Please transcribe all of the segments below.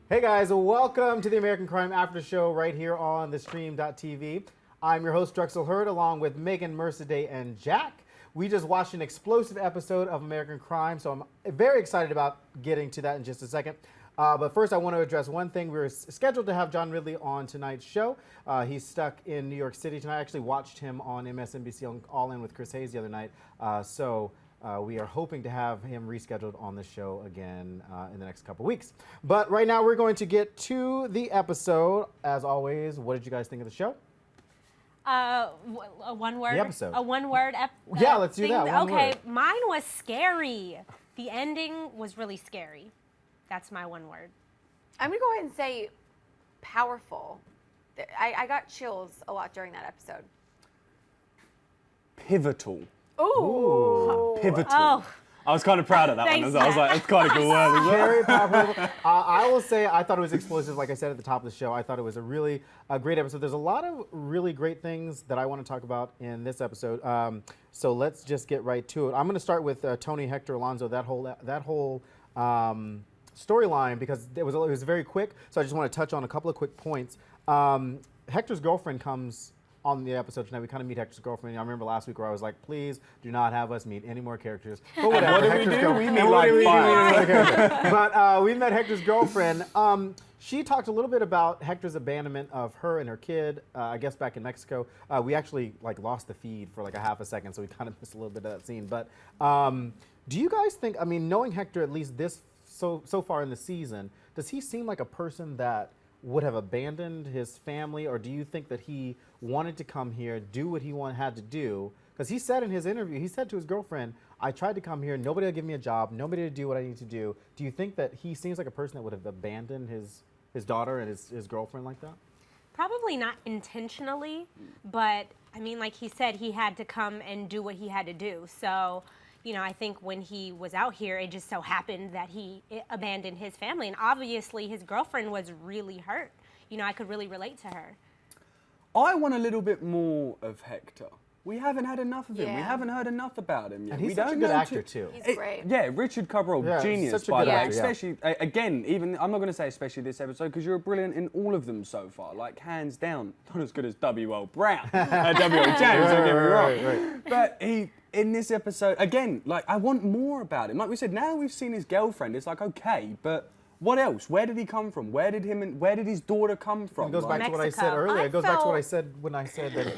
Hey guys, welcome to the American Crime After Show right here on theStream.tv. I'm your host, Drexel Heard, along with Megan, Mercedeh, and Jack. We just watched an explosive episode of American Crime, so I'm very excited about getting to that in just a second. But first, I want to address one thing. We were scheduled to have John Ridley on tonight's show. He's stuck in New York City tonight. I actually watched him on MSNBC on All In with Chris Hayes the other night. We are hoping to have him rescheduled on the show again in the next couple weeks. But right now, we're going to get to the episode. As always, what did you guys think of the show? A one word. The episode. A one word. Yeah, let's do that. One okay, word. Mine was scary. The ending was really scary. That's my one word. I'm gonna go ahead and say powerful. I got chills a lot during that episode. Pivotal. Ooh. Pivotal. Oh. I was kind of proud of that Thanks, one. I was like, that's quite a good word. Very powerful. I will say I thought it was explosive. Like I said at the top of the show, I thought it was a really great episode. There's a lot of really great things that I want to talk about in this episode. So let's just get right to it. I'm going to start with Tony, Hector, Alonzo, that whole storyline, because it was very quick. So I just want to touch on a couple of quick points. Hector's girlfriend comes on the episode tonight. We kind of meet Hector's girlfriend. I remember last week where I was like, please do not have us meet any more characters. But whatever. What did Hector's we do? girlfriend. We meet like five. But we met Hector's girlfriend. She talked a little bit about Hector's abandonment of her and her kid, I guess back in Mexico. We actually lost the feed for like a half a second, so we kind of missed a little bit of that scene. But do you guys think, I mean, knowing Hector at least so far in the season, does he seem like a person that would have abandoned his family, or do you think that he wanted to come here, do what he had to do? Because he said in his interview, he said to his girlfriend, I tried to come here, nobody will give me a job, nobody to do what I need to do. Do you think that he seems like a person that would have abandoned his daughter and his girlfriend like that? Probably not intentionally, but I mean, like he said, he had to come and do what he had to do. So, you know, I think when he was out here, it just so happened that he abandoned his family. And obviously his girlfriend was really hurt. You know, I could really relate to her. I want a little bit more of Hector. We haven't had enough of him. Yeah. We haven't heard enough about him yet. And he's we such don't a good know actor too. He's great. Yeah, Richard Cabral, Yeah, genius, such a by good the way. actor, yeah. Especially, again, even, I'm not going to say especially this episode, because you're brilliant in all of them so far. Like, hands down, not as good as W. Earl Brown. W. James, don't get me wrong. Right. But in this episode, again, like, I want more about him. Like we said, now we've seen his girlfriend. It's like, okay, but what else? Where did he come from? Where did his daughter come from? It goes back to what I said Mexico. earlier. I It goes back to what I felt- said when I said that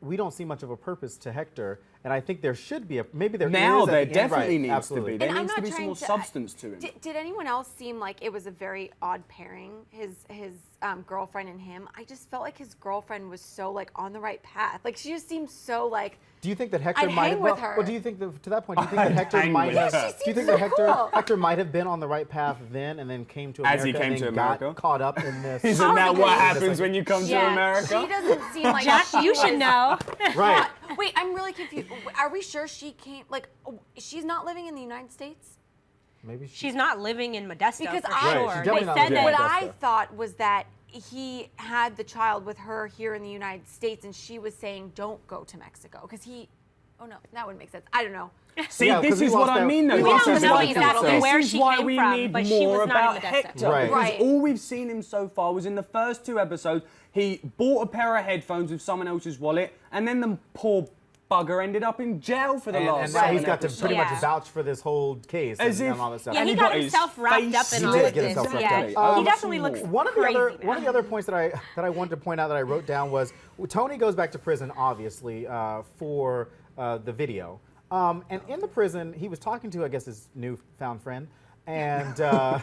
we don't see much of a purpose to Hector, and I think there should be maybe there Now is at there the end. definitely Right, needs absolutely. to be. There And I'm needs to not be some trying more to- substance to him. Did anyone else seem like it was a very odd pairing, his girlfriend and him? I just felt like his girlfriend was so like on the right path. Like she just seemed so like. Do you think that Hector I'd might hang have? with her. Well, do you think that, to that point? Do you think that Hector hang might with have? her. She Do you think seems that so cool. Hector might have been on the right path then, and then came to America, As he came and to then America. got caught up in this? Isn't that what Probably. happens when you come to America? She doesn't seem like Jack, she you was should know. Right. Wait, I'm really confused. Are we sure she came? Like, she's not living in the United States? Maybe She's not living in Modesto Because for I- sure. Right, she's They definitely not said living in What that. Modesto. I thought was that he had the child with her here in the United States, and she was saying, "Don't go to Mexico," because he. Oh no, that wouldn't make sense. I don't know. See, Yeah, 'cause this we is what lost I that- mean, though. we We lost don't that know fight, exactly so- where This she is why came we from, need but she more was not about in Modesto. Hector. Right. Because Right. all we've seen him so far was in the first 2 episodes, he bought a pair of headphones with someone else's wallet, and then the poor bugger ended up in jail for the and last now he's 7 got to episodes. pretty much Yeah. vouch for this whole case As and if- all that stuff. Yeah, And he he got got his himself wrapped face- up in He all did of get this. himself wrapped Yeah, up. he What's definitely more? looks One of crazy the other points that I wanted to point out that I wrote down was Tony goes back to prison, obviously, for the video. And in the prison, he was talking to, I guess, his newfound friend, and one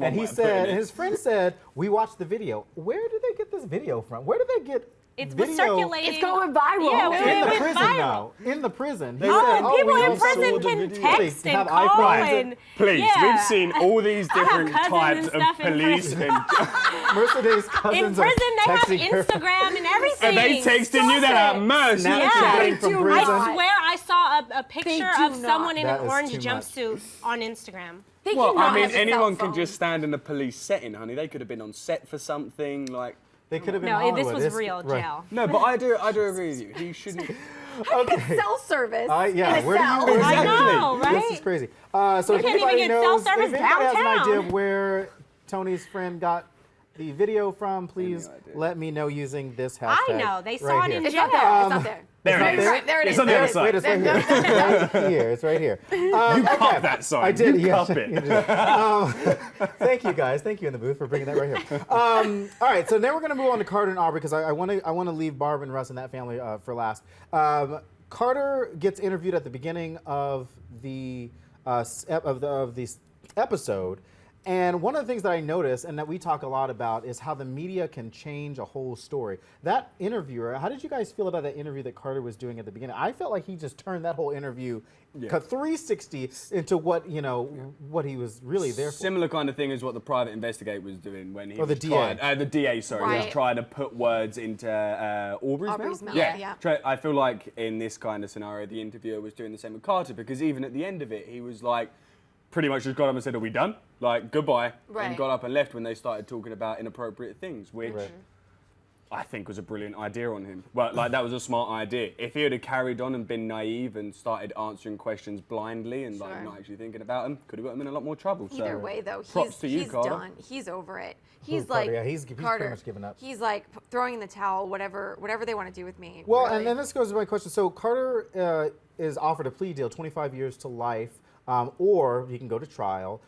and he way of said, putting it. and his friend said, "We watched the video. Where did they get this video from? Where did they get It was video circulating. It's going viral. Yeah, in it the went prison viral. now? In the prison, he Oh, said, people we in all prison saw the can video. text They and have call iPhones. and Please, yeah. we've seen all these I have different cousins types and of stuff in police prison. and Mercedeh's In cousins are prison, they have texting her. Instagram and everything. Are they texting you that at Mercy? Snapchatting Yeah. from do prison. I swear I saw a picture do of someone in That an is orange too much. jumpsuit on Instagram. They Well, cannot I mean, have a anyone cell can just phone. stand in a police setting, honey. They could have been on set for something, like. They could have been No, this Hollywood. was real right. jail. No, but I do agree with you. He shouldn't. Okay. Cell service. Yeah, in a where do cell. you I know, right? This is crazy. So if can't even anybody get knows, cell service if anybody has an downtown. idea of where Tony's friend got the video from, please Any idea? let me know using this hashtag. I know. They saw right it in here. It's not there. It's not there. There it is. Right, there it It's is. on the There other it is. side. Wait, it's right here. Right here. It's right here. You cop that sign. I did. You yes. cop it. Thank you guys. Thank you in the booth for bringing that right here. All right, so now we're gonna move on to Carter and Aubry because I want to leave Barb and Russ and that family for last. Carter gets interviewed at the beginning of the episode. And one of the things that I noticed and that we talk a lot about is how the media can change a whole story. That interviewer, how did you guys feel about that interview that Carter was doing at the beginning? I felt like he just turned that whole interview 360 into what he was really there for. Similar kind of thing as what the private investigator was doing when he Or the was DA. trying, the DA, sorry, was Right. trying to put words into Aubrey's mouth, Yeah. yeah. I feel like in this kind of scenario, the interviewer was doing the same with Carter because even at the end of it, he was like, pretty much just got up and said, "Are we done?" Like, goodbye, and Right. got up and left when they started talking about inappropriate things, which Right. I think was a brilliant idea on him. Well, like, that was a smart idea. If he had carried on and been naive and started answering questions blindly and like Sure. not actually thinking about them, could have got him in a lot more trouble. Either So, way, though, props to you, he's Carter. done. He's over it. He's Carter? like Yeah, he's pretty Carter, much given up. He's like throwing in the towel. Whatever they want to do with me. Well, really. and then this goes to my question. So Carter is offered a plea deal, 25 years to life, or he can go to trial.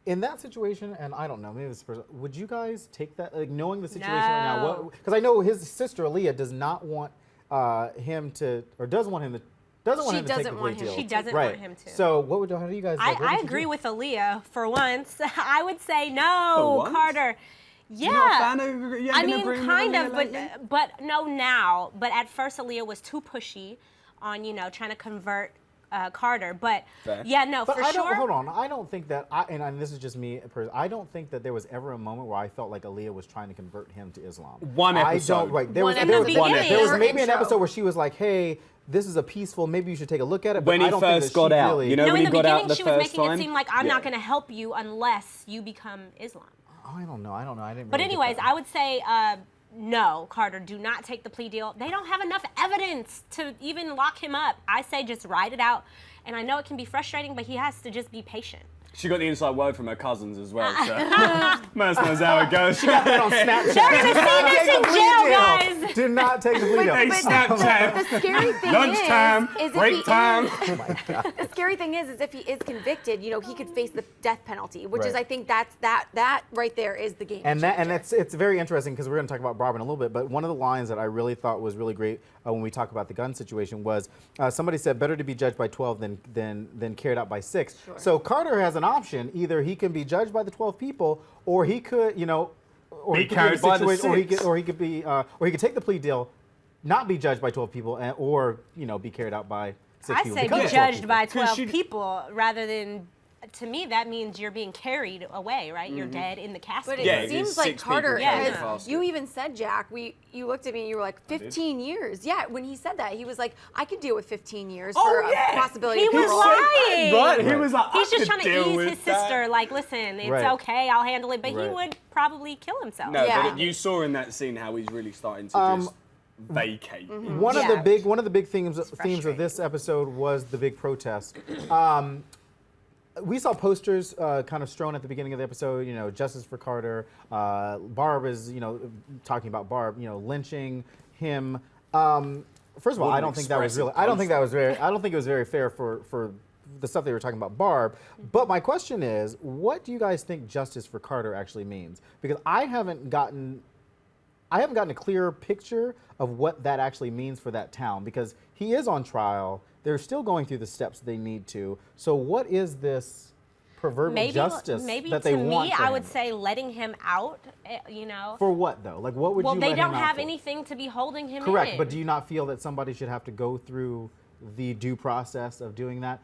In that situation, and I don't know, maybe this person, would you guys take that, like knowing the situation right now? No. Because I know his sister Aliyah does not want him to, or doesn't want him to take the doesn't plea want him deal. to She doesn't right. want him to. So how do you guys? Like, what I would you agree do? with Aliyah for once. I would say For no, once? Carter. Yeah. You're not a fan of, you I haven't mean, agreed with kind Aliyah of, lately? but no now. But at first, Aliyah was too pushy on trying to convert Carter. But Fair. yeah, no, But for I sure. don't. Hold on. I don't think that. And this is just me. I don't think that there was ever a moment where I felt like Aliyah was trying to convert him to Islam. One I episode. don't. Right. There One was. in There the was, beginning. there was Her maybe an intro. episode where she was like, "Hey, this is a peaceful. Maybe you should take a look at it." But When he I don't think first that she got out, really, you know, No, when in he the got out beginning, the she was first making time? it seem like I'm Yeah. not going to help you unless you become Islam. I don't know. I didn't. But really get anyways, that. I would say no, Carter, do not take the plea deal. They don't have enough evidence to even lock him up. I say just ride it out. And I know it can be frustrating, but he has to just be patient. She got the inside word from her cousins as well, so most knows how it goes. She got that on Snapchat. They're gonna see this Take in the plea jail, deal. guys. Do not take the plea deal. They Snapchat. the scary thing Lunchtime, is break time. The scary thing is if he is convicted, he could face the death penalty, which is Right. I think that right there is the game. And changer. it's very interesting because we're going to talk about Barb in a little bit. But one of the lines that I really thought was really great when we talk about the gun situation was somebody said better to be judged by 12 than carried out by 6. Sure. So Carter has an option: either he can be judged by the 12 people, or he could, or Be he could carried by the situation, six. or he could take the plea deal, not be judged by 12 people, or be carried out by 6 I people. say because be of 12 judged people. by 'Cause 12 she- people rather than, to me, that means you're being carried away, right? You're dead in the casket. But it Yeah, it is seems like 6 people Carter, carried because faster. you even said, Jack, you looked at me and you were like, 15 years. Yeah, when he said that, he was like, I could deal with 15 years for a possibility He of was parole. lying. Right? He Right. was like, He's I just could trying to deal ease with his that. sister, like, listen, it's Right. okay, I'll handle it. But he Right. would probably kill himself. No, Yeah. but you saw in that scene how he's really starting to just vacate. One of Yeah. the big themes of this episode was the big protest. We saw posters kind of strewn at the beginning of the episode. Justice for Carter. Barb is talking about Barb. Lynching him. First of all, I don't think that was really. I don't think it was very fair for the stuff they were talking about Barb. But my question is, what do you guys think justice for Carter actually means? Because I haven't gotten a clear picture of what that actually means for that town, because he is on trial. They're still going through the steps they need to. So what is this proverbial justice maybe that they to want me, for I him? would say letting him out, For what, though? Like, what would Well, you they let him don't out have for? anything to be holding him Correct, in. but do you not feel that somebody should have to go through the due process of doing that?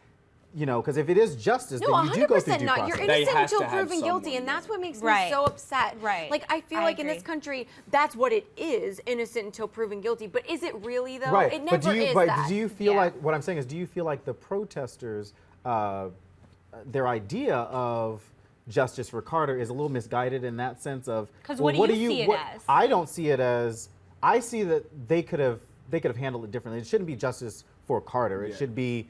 you know, because if it is justice, No, then you do go through 100% due not. process. You're They innocent have until to have proven guilty, someone, and that's what makes me Right. so upset. Right. Like, I feel I like in this agree. country, that's what it is, innocent until proven guilty. But is it really, though? Right. It never but is but that. do you feel Yeah. like, what I'm saying is, do you feel like the protesters, their idea of justice for Carter is a little misguided in that sense of, 'Cause well, what do you see it as? I don't see it as, I see that they could have handled it differently. It shouldn't be justice for Carter. It Yeah. should be,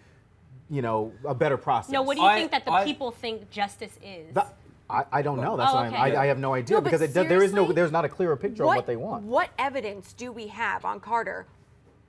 you know, a better process. No, what do you I- think that the I- people think justice is? I don't know. That's Oh, what okay. I have no idea No, but because there's seriously, there's not a clearer picture of what they want. What evidence do we have on Carter?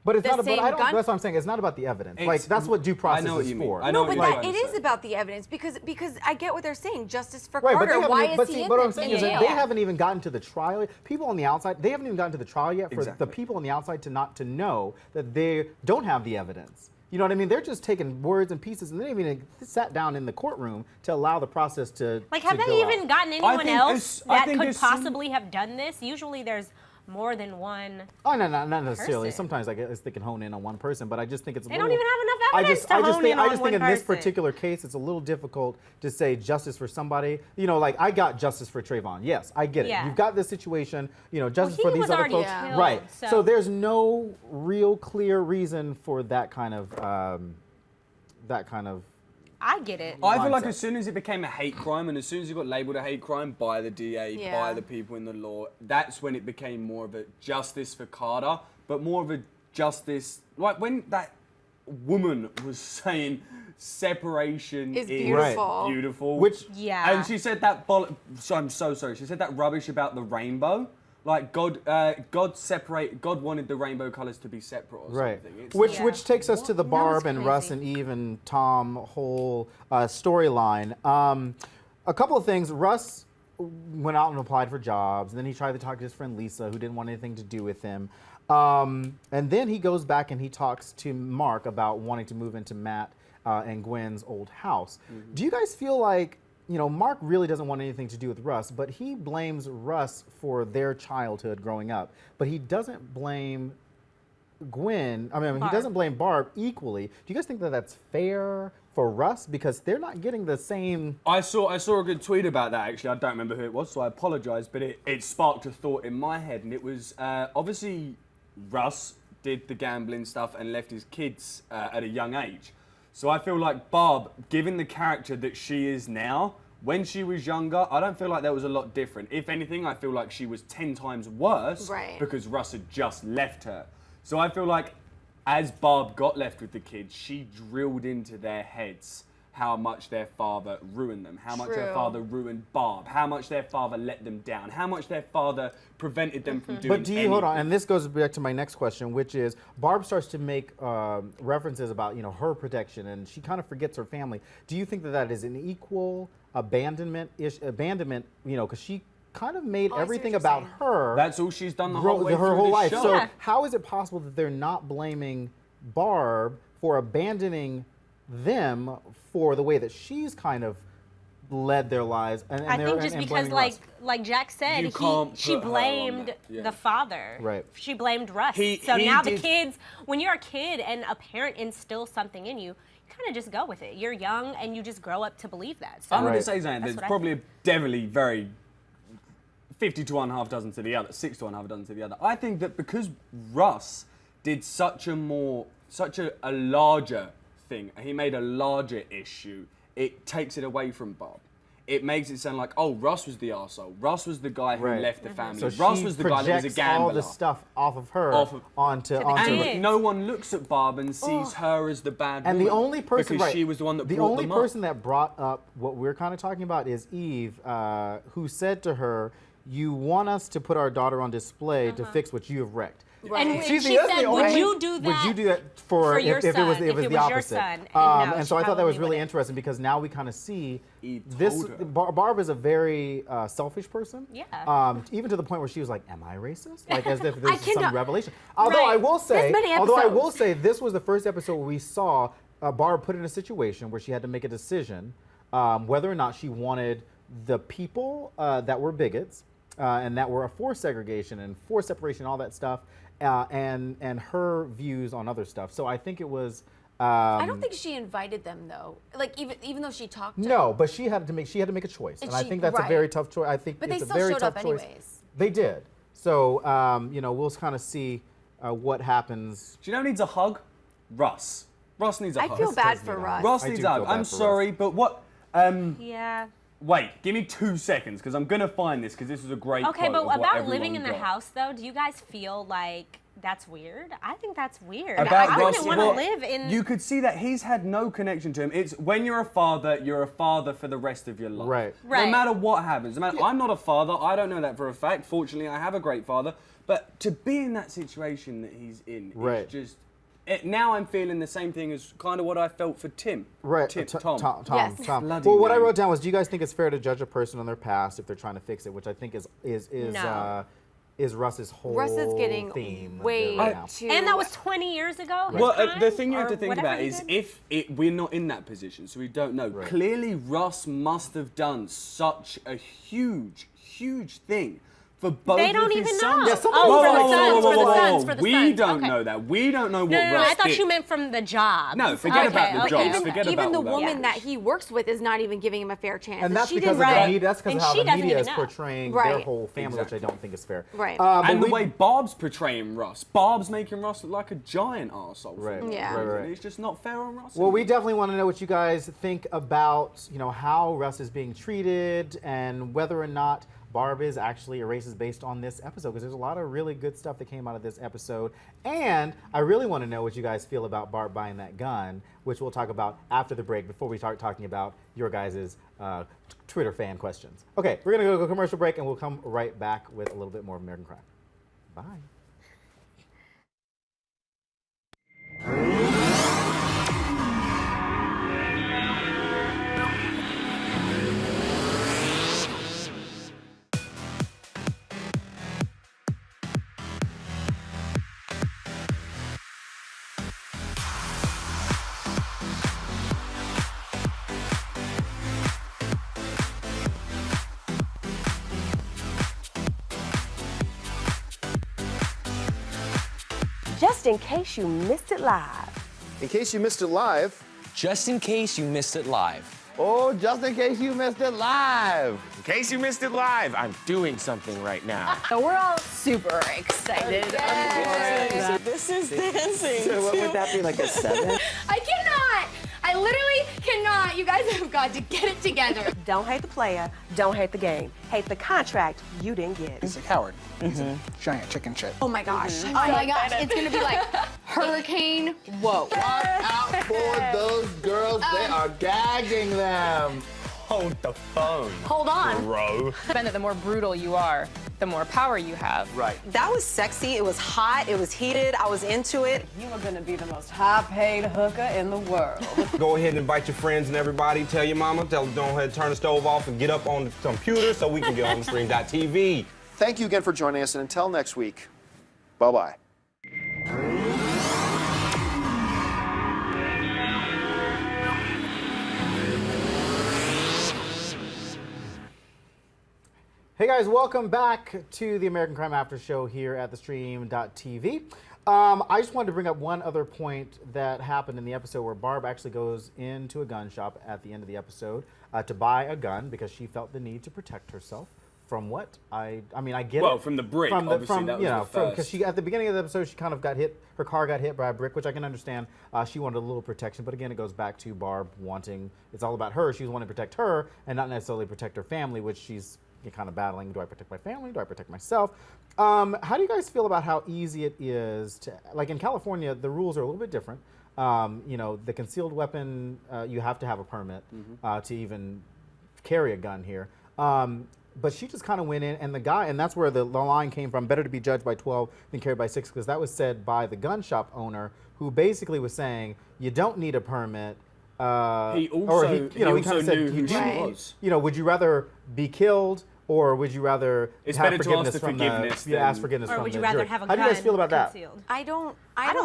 But it's the not. But same I don't. gun- That's what I'm saying. It's not about the evidence. Like It's- that's what due process I know what is you mean. for. I know No, what but you're that, trying it to is say. about the evidence because I get what they're saying. Justice for Right, but Carter. they Why haven't. But is see, he what I'm in saying is jail? that they haven't even gotten to the trial. People on the outside, they haven't even gotten to the trial yet. For Exactly. the people on the outside to not to know that they don't have the evidence. You know what I mean? They're just taking words and pieces, and they haven't even sat down in the courtroom to allow the process to. Like, to have they go even out. gotten anyone think else I that think could as soon- possibly have done this? Usually there's more than one. Oh no, not necessarily. person. Sometimes I guess they can hone in on one person, but I just think it's. They don't even have enough evidence I just hone think in I on just one think in this person. particular case, it's a little difficult to say justice for somebody. You know, like I got justice for Trayvon. Yes, I get it. Yeah. You've got this situation. You know, justice he for these was other already folks. killed, Right. so- So there's no real clear reason for that kind of. I get it. I feel like mindset. as soon as it became a hate crime and as soon as it got labelled a hate crime by the DA, Yeah. by the people in the law, that's when it became more of a justice for Carter, but more of a justice, like when that woman was saying separation Is is beautiful. beautiful. Which- Yeah. And she said that, so I'm so sorry, she said that rubbish about the rainbow. Like God wanted the rainbow colours to be separate or Right. something. It's Which Yeah. which takes us to the That Barb was and Russ crazy. and Eve and Tom whole storyline. A couple of things. Russ went out and applied for jobs, and then he tried to talk to his friend Lisa, who didn't want anything to do with him. And then he goes back and he talks to Mark about wanting to move into Matt and Gwen's old house. Mm-hmm. Do you guys feel like, you know, Mark really doesn't want anything to do with Russ, but he blames Russ for their childhood growing up, but he doesn't blame Gwen, he Barb. doesn't blame Barb equally. Do you guys think that that's fair for Russ? Because they're not getting the same. I saw a good tweet about that actually. I don't remember who it was, so I apologise. But it sparked a thought in my head, and it was obviously Russ did the gambling stuff and left his kids at a young age. So I feel like Barb, given the character that she is now, when she was younger, I don't feel like that was a lot different. If anything, I feel like she was 10 times worse Right. because Russ had just left her. So I feel like as Barb got left with the kids, she drilled into their heads how much their father ruined them, how much their True. father ruined Barb, how much their father let them down, how much their father prevented them from doing But do you hold on? anything. And this goes back to my next question, which is Barb starts to make references about, you know, her protection, and she kind of forgets her family. Do you think that that is an equal abandonment? You know, because she kind of made Oh, I see what everything you're about saying. her. That's all she's done the whole way her through whole this life. show. So Yeah. how is it possible that they're not blaming Barb for abandoning them for the way that she's kind of led their lives? And I think just and because, blaming Russ? like Jack said, You can't she put her on blamed that, yeah. the father. Right. She blamed Russ. He so now the did- kids, when you're a kid and a parent instills something in you, you kind of just go with it. You're young and you just grow up to believe that. So I'm going Right. to say something. That's There's what I probably definitely very 50 to 1/2 dozen to the other, 6 to 1/2 dozen to the other. I think that because Russ did such a larger thing, he made a larger issue, it takes it away from Bob. It makes it sound like, oh, Russ was the arsehole. Russ was the guy who Right. left the family. So Russ she was the guy that was a projects gambler. all the stuff off of her Off of- onto the onto kids. the- And no one looks at Barb and sees her as the bad And woman. the only person, because right, she was the one that the brought only them up. person that brought up what we're kind of talking about is Eve, who said to her, "You want us to put our daughter on display to fix what you have wrecked." Right. And She's she the said, only- would you do that? Would you do that for your if it was son, the if it was your opposite? son? And no, And she so I thought that was probably really wouldn't. interesting because now we kind of see Eve this. told her. Barb is a very selfish person. Yeah. Even to the point where she was like, "Am I racist?" Like as if this is some cannot- revelation. Although I Right. will say, This many although I will episodes. say, this was the first episode where we saw Barb put in a situation where she had to make a decision whether or not she wanted the people that were bigots and that were for segregation and for separation, all that stuff, and her views on other stuff. So I think it was I don't think she invited them though. Like even though she talked to No, them. but she had to make a choice, and I she- think that's a right. very tough choice. I think But it's they a still very showed tough up choice. anyways. They did. So we'll kind of see what happens. Do you know who needs a hug? Russ. Russ needs a I hug. feel bad does for need a Russ. hug. Russ I needs do a hug. feel bad I'm for sorry, but what? Yeah. Wait, give me 2 seconds because I'm gonna find this because this is a great. Okay, quote but of what about living everyone in the got. house, though, do you guys feel like that's weird? I think that's weird. About I Russ, wouldn't want to well, live in. You could see that he's had no connection to him. It's when you're a father for the rest of your life. Right. No Right. matter what happens. No matter, I'm not a father. I don't know that for a fact. Fortunately, I have a great father. But to be in that situation that he's in, Right. it's just. Now I'm feeling the same thing as kind of what I felt for Tim. Right, Tom. Yes. Tom. Bloody Well, what I name. wrote down was, do you guys think it's fair to judge a person on their past if they're trying to fix it? Which I think is Russ's whole Russ is getting theme way right now. too. and that was 20 years ago. his Well, crime, the thing you have or to think whatever about he is did? we're not in that position, so we don't know. Right. Clearly, Russ must have done such a huge thing for both They don't of his even sons. know. Yeah, some Oh, of for them the don't know. sons, for the Whoa, whoa, sons, whoa. for the We sons. don't Okay. know that. We don't know what No, Russ I thought did. you meant from the job. No, forget about the Okay, jobs. okay. Forget even about the all that. woman that he works with is not even giving him a fair chance. And that's she because of didn't- the Right. media. That's because And of how she the doesn't media is even know. portraying their Right. whole family, Exactly. which I don't think is fair. Right. But And the we- way Barb's portraying Russ. Barb's making Russ look like a giant arsehole. Right, Yeah. right. It's just not fair on Russ. Well, we definitely want to know what you guys think about, how Russ is being treated and whether or not Barb is actually a racist based on this episode, because there's a lot of really good stuff that came out of this episode. And I really want to know what you guys feel about Barb buying that gun, which we'll talk about after the break before we start talking about your guys' Twitter fan questions. Okay, we're going to go to a commercial break and we'll come right back with a little bit more of American Crime. Bye. Just in case you missed it live. In case you missed it live. Just in case you missed it live. Oh, just in case you missed it live. In case you missed it live, I'm doing something right now. So we're all super excited. So this is dancing. So what would that be, like a 7? I cannot. I literally cannot. You guys have got to get it together. Don't hate the player, don't hate the game. Hate the contract you didn't get. He's a coward. He's a giant chicken shit. Oh my gosh. Oh my gosh. It's going to be like hurricane. Whoa. Watch out for those girls. They are gagging them. Hold the phone, Hold on. bro. The more brutal you are, the more power you have. Right. That was sexy, it was hot, it was heated, I was into it. You are gonna be the most high-paid hooker in the world. Go ahead and invite your friends and everybody. Tell your mama, tell them, go ahead and turn the stove off and get up on the computer so we can get on the stream.tv. Thank you again for joining us, and until next week, bye-bye. Hey guys, welcome back to the American Crime After Show here at theStream.tv. I just wanted to bring up one other point that happened in the episode where Barb actually goes into a gun shop at the end of the episode to buy a gun because she felt the need to protect herself from what I get it. Well, from the brick, obviously, that was the first. because she at the beginning of the episode she kind of got hit. Her car got hit by a brick, which I can understand. She wanted a little protection, but again, it goes back to Barb wanting. It's all about her. She was wanting to protect her and not necessarily protect her family, which she's kind of battling. Do I protect my family? Do I protect myself? How do you guys feel about how easy it is to, like in California, the rules are a little bit different. The concealed weapon, you have to have a permit to even carry a gun here. But she just kind of went in, and the guy, and that's where the line came from, better to be judged by 12 than carried by 6, because that was said by the gun shop owner, who basically was saying, you don't need a permit. He or also, he kind also of said, knew who she Right. was. would you rather be killed, or would you rather It's have better to ask forgiveness the from forgiveness the ask than- forgiveness Or from would the you rather jury? have a How gun do you guys feel about that? concealed? I don't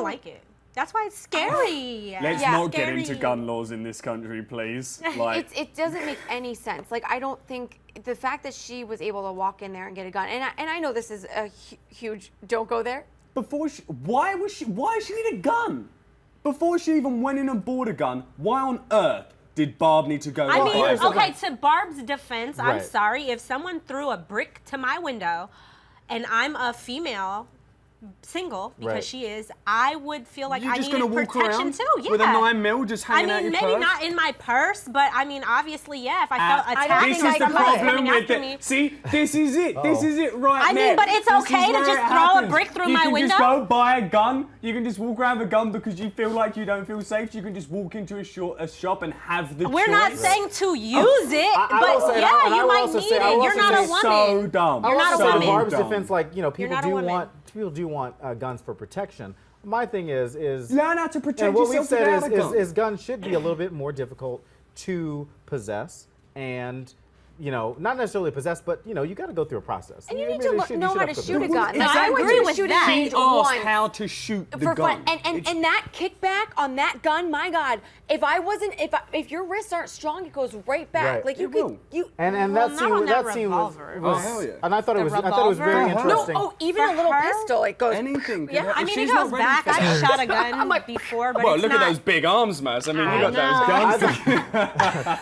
like it. That's why it's scary. Let's Yeah. not get Scary. into gun laws in this country, please. Like, it doesn't make any sense. Like, I don't think the fact that she was able to walk in there and get a gun, and I know this is a huge don't go there. why does she need a gun? before she even went in and bought a gun, why on earth did Barb need to go? I mean, here's the okay, thing. to Barb's defense, I'm Right. sorry. If someone threw a brick to my window and I'm a female single, because Right. she is, I would feel like You're I just needed gonna walk protection around too. Yeah. with a 9mm just hanging I out mean, your maybe purse? not in my purse, but I mean, obviously, yeah, if I felt attacked This or is the somebody problem coming with after it. me. See, this is it. This is it right I mean, there. but it's This is okay to where just it throw a happens. brick through you my can window? just go buy a gun. You can just walk around with a gun because you feel like you don't feel safe. You can just walk into a shop and have the choice. We're not saying to use it, I will but say- yeah, and I you will might also need say- I it. will You're also not a say woman. so dumb. You're not a So in woman. Barb's dumb. defense, like, you know, people not a do woman. want guns for protection. My thing is Learn how to protect and what we've yourself said without a gun. is guns should be a little bit more difficult to possess, and you know, not necessarily possess, but you know, you got to go through a process. And you I need mean, to you should know how have to to shoot a go gun. through Like, it. I went agree to a with shooting that. range She asked once. how to shoot the For gun. fun, and that kickback on that gun, my God! If your wrists aren't strong, it goes right back. Right. Like you It could, will. you. And Well, that not scene, on that that scene was, revolver. Oh, hell yeah. and I thought it was revolver? very No, interesting. No, even For a little her? pistol, it goes. Anything. Yeah, I If mean, it she's not goes ready back. for I that- shot a gun before, but Well, it's look not. at those big arms, Matt. I mean, you I got those know. guns.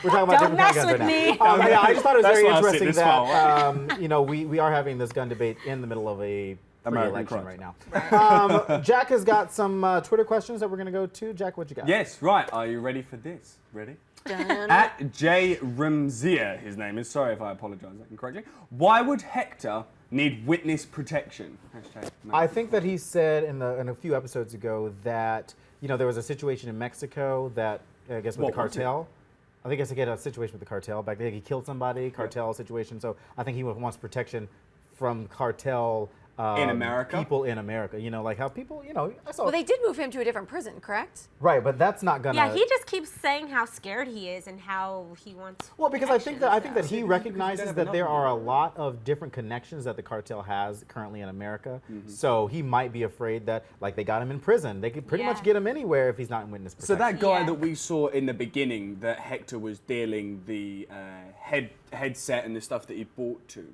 We're talking about Don't different mess guns with right me. now. Yeah, I just thought it was That's very why I sit interesting this that you know, we are having this gun debate in the middle of a American election crime. right now. Jack has got some Twitter questions that we're going to go to. Jack, what you got? Yes, right. Are you ready for this? Ready? At J. Ramzia, his name is. Sorry if I apologise incorrectly. Why would Hector need witness protection? Hashtag no. I think that he said in a few episodes ago that, you know, there was a situation in Mexico that, I guess, with What the was it? cartel. I think he had a situation with the cartel back then. He killed somebody, cartel situation. So I think he wants protection from cartel In America? people in America. You know, like how people, you know, I saw. Well, they did move him to a different prison, correct? Right, but that's not gonna. Yeah, he just keeps saying how scared he is and how he wants. Well, because I think that he recognizes have that there enough are a lot of different connections that the cartel has currently in America. So he might be afraid that, like, they got him in prison. They could pretty much Yeah. get him anywhere if he's not in witness So protection. that guy Yeah. that we saw in the beginning, that Hector was dealing the headset and the stuff that he bought to,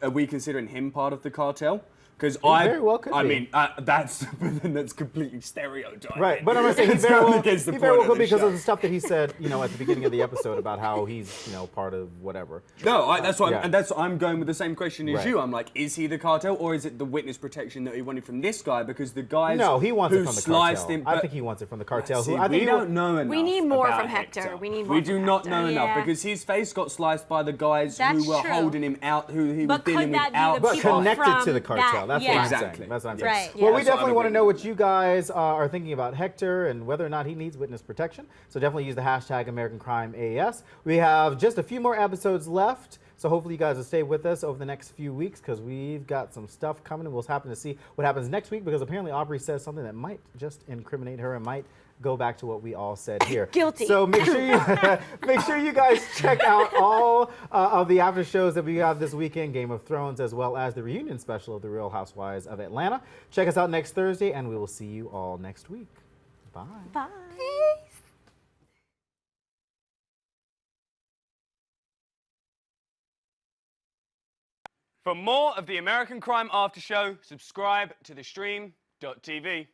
are we considering him part of the cartel? Because very well could I be. mean, that's that's completely stereotyping. Right, but I'm gonna say he It's very going well, against the he very well point of could the because show. of the stuff that he said, you know, at the beginning of the episode about how he's, you know, part of whatever. No, that's what Yeah. and that's what I'm going with the same question as Right. you. I'm like, is he the cartel or is it the witness protection that he wanted from this guy? Because the guys No, he wants who it from the sliced cartel. him. I think he wants it from the cartel. See, who I think we he don't wa- know enough. We need more about from Hector. We need more We do from not Hector. know enough Yeah. because his face got sliced by the guys That's who were true. holding him out, who he was But could dealing with that be out. the But people connected from to the cartel. that- That's yeah. what I'm Exactly. saying. That's what I'm Right. saying. Yeah. Well, we That's what definitely I'm want to agreeing know with. what you guys are thinking about Hector and whether or not he needs witness protection. So definitely use the hashtag American Crime AS. We have just a few more episodes left. So hopefully you guys will stay with us over the next few weeks because we've got some stuff coming and we'll happen to see what happens next week because apparently Aubry says something that might just incriminate her and might go back to what we all said here. Guilty. So make sure you guys check out all of the after shows that we have this weekend, Game of Thrones, as well as the reunion special of The Real Housewives of Atlanta. Check us out next Thursday and we will see you all next week. Bye. Bye. For more of the American Crime After Show, subscribe to theStream.tv.